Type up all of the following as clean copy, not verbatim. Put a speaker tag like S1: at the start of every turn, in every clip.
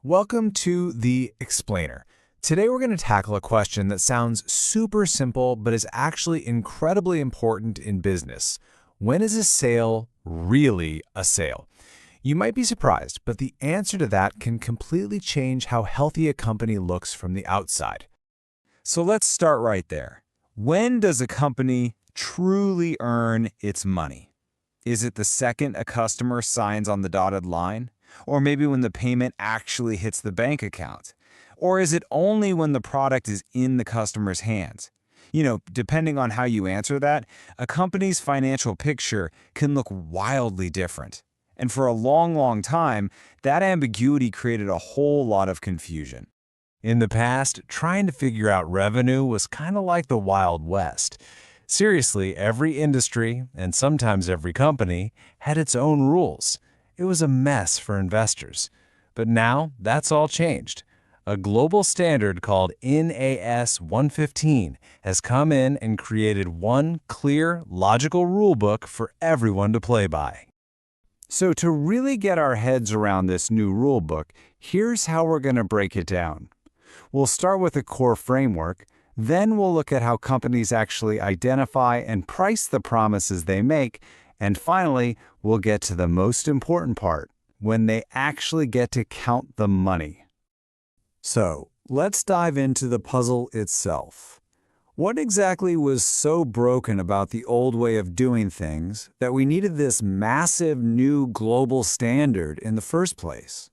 S1: Welcome to The Explainer. Today we're going to tackle a question that sounds super simple but is actually incredibly important in business. When is a sale really a sale? You might be surprised, but the answer to that can completely change how healthy a company looks from the outside.
S2: So let's start right there. When does a company truly earn its money? Is it the second a customer signs on the dotted line? Or maybe when the payment actually hits the bank account? Or is it only when the product is in the customer's hands? Depending on how you answer that, a company's financial picture can look wildly different. And for a long time, that ambiguity created a whole lot of confusion.
S1: In the past, trying to figure out revenue was kind of like the Wild West. Seriously, every industry, and sometimes every company, had its own rules. It was a mess for investors. But now, that's all changed. A global standard called NAS 115 has come in and created one clear, logical rulebook for everyone to play by.
S2: So to really get our heads around this new rulebook, here's how we're going to break it down. We'll start with a core framework, then we'll look at how companies actually identify and price the promises they make, and finally, we'll get to the most important part, when they actually get to count the money. So, let's dive into the puzzle itself. What exactly was so broken about the old way of doing things that we needed this massive new global standard in the first place?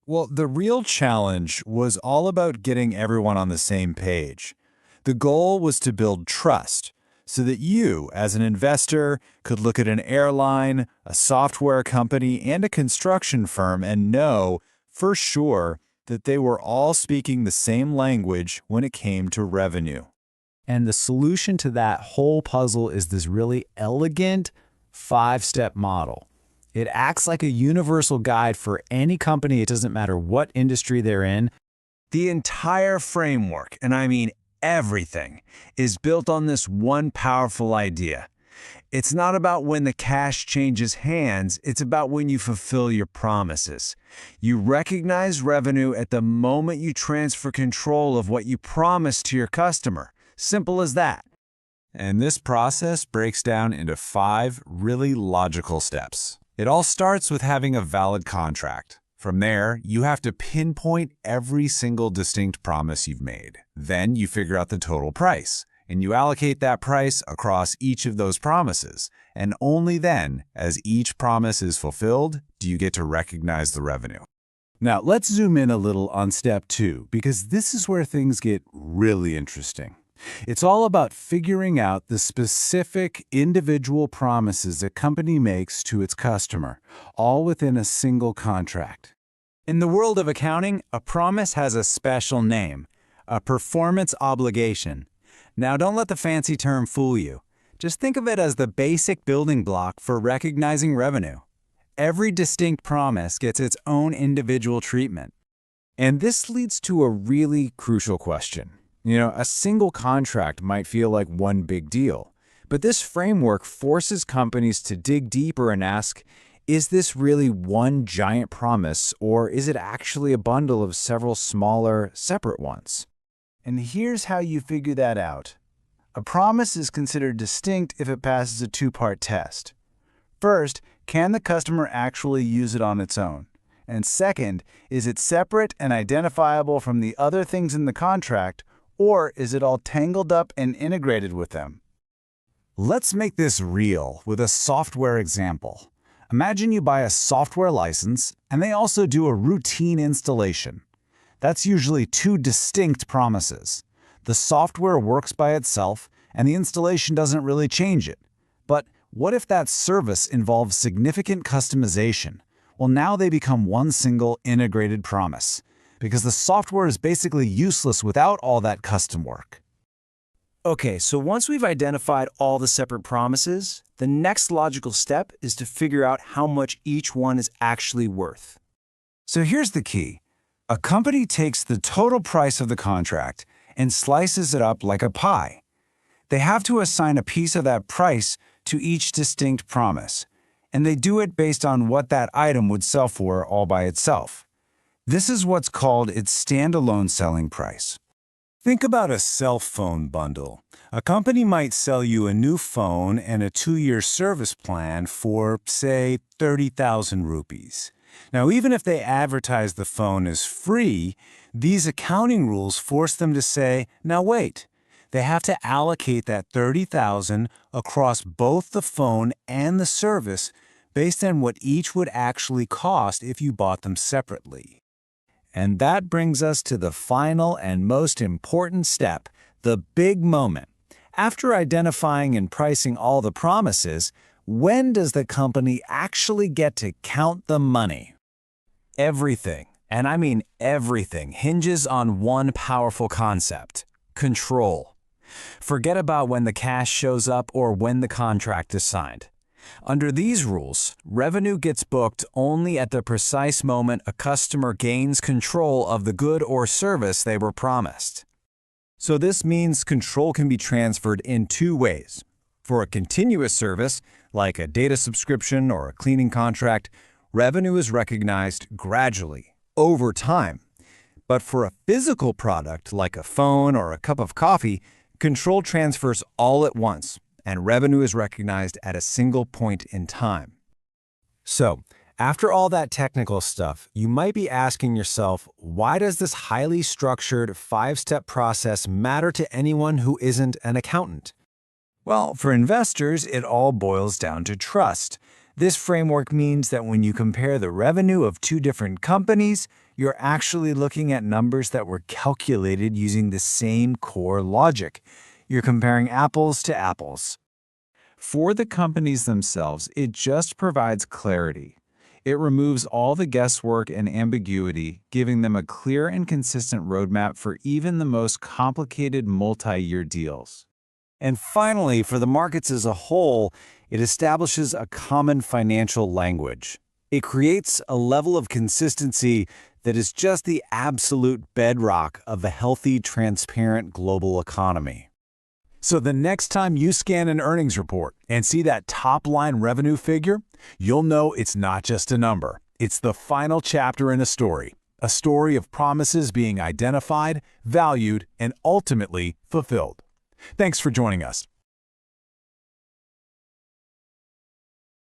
S1: Well, the real challenge was all about getting everyone on the same page. The goal was to build trust so that you, as an investor, could look at an airline, a software company, and a construction firm and know, for sure, that they were all speaking the same language when it came to revenue.
S3: And the solution to that whole puzzle is this really elegant 5-step model. It acts like a universal guide for any company. It doesn't matter what industry they're in.
S2: The entire framework, and I mean everything, is built on this one powerful idea. It's not about when the cash changes hands, it's about when you fulfill your promises. You recognize revenue at the moment you transfer control of what you promised to your customer. Simple as that.
S1: And this process breaks down into 5 really logical steps. It all starts with having a valid contract. From there, you have to pinpoint every single distinct promise you've made. Then you figure out the total price, and you allocate that price across each of those promises. And only then, as each promise is fulfilled, do you get to recognize the revenue.
S3: Now, let's zoom in a little on step 2, because this is where things get really interesting. It's all about figuring out the specific individual promises a company makes to its customer, all within a single contract.
S2: In the world of accounting, a promise has a special name, a performance obligation. Now, don't let the fancy term fool you. Just think of it as the basic building block for recognizing revenue. Every distinct promise gets its own individual treatment.
S3: And this leads to a really crucial question. A single contract might feel like one big deal, but this framework forces companies to dig deeper and ask, is this really one giant promise, or is it actually a bundle of several smaller, separate ones?
S2: And here's how you figure that out. A promise is considered distinct if it passes a 2-part test. First, can the customer actually use it on its own? And second, is it separate and identifiable from the other things in the contract, or is it all tangled up and integrated with them?
S3: Let's make this real with a software example. Imagine you buy a software license, and they also do a routine installation. That's usually 2 distinct promises. The software works by itself, and the installation doesn't really change it. But what if that service involves significant customization? Well, now they become one single integrated promise, because the software is basically useless without all that custom work.
S4: Okay, so once we've identified all the separate promises, the next logical step is to figure out how much each one is actually worth.
S3: So here's the key. A company takes the total price of the contract and slices it up like a pie. They have to assign a piece of that price to each distinct promise, and they do it based on what that item would sell for all by itself.
S2: This is what's called its standalone selling price.
S3: Think about a cell phone bundle. A company might sell you a new phone and a 2-year service plan for, say, 30,000 rupees. Now, even if they advertise the phone as free, these accounting rules force them to say, now wait, they have to allocate that 30,000 across both the phone and the service based on what each would actually cost if you bought them separately.
S2: And that brings us to the final and most important step, the big moment. After identifying and pricing all the promises, when does the company actually get to count the money?
S1: Everything, and I mean everything, hinges on one powerful concept: control. Forget about when the cash shows up or when the contract is signed. Under these rules, revenue gets booked only at the precise moment a customer gains control of the good or service they were promised.
S2: So this means control can be transferred in two ways. For a continuous service, like a data subscription or a cleaning contract, revenue is recognized gradually, over time. But for a physical product, like a phone or a cup of coffee, control transfers all at once, and revenue is recognized at a single point in time.
S1: So, after all that technical stuff, you might be asking yourself, why does this highly structured 5-step process matter to anyone who isn't an accountant?
S2: Well, for investors, it all boils down to trust. This framework means that when you compare the revenue of two different companies, you're actually looking at numbers that were calculated using the same core logic. You're comparing apples to apples. For the companies themselves, it just provides clarity. It removes all the guesswork and ambiguity, giving them a clear and consistent roadmap for even the most complicated multi-year deals. And finally, for the markets as a whole, it establishes a common financial language. It creates a level of consistency that is just the absolute bedrock of a healthy, transparent global economy.
S3: So the next time you scan an earnings report and see that top-line revenue figure, you'll know it's not just a number. It's the final chapter in a story of promises being identified, valued, and ultimately fulfilled. Thanks for joining us.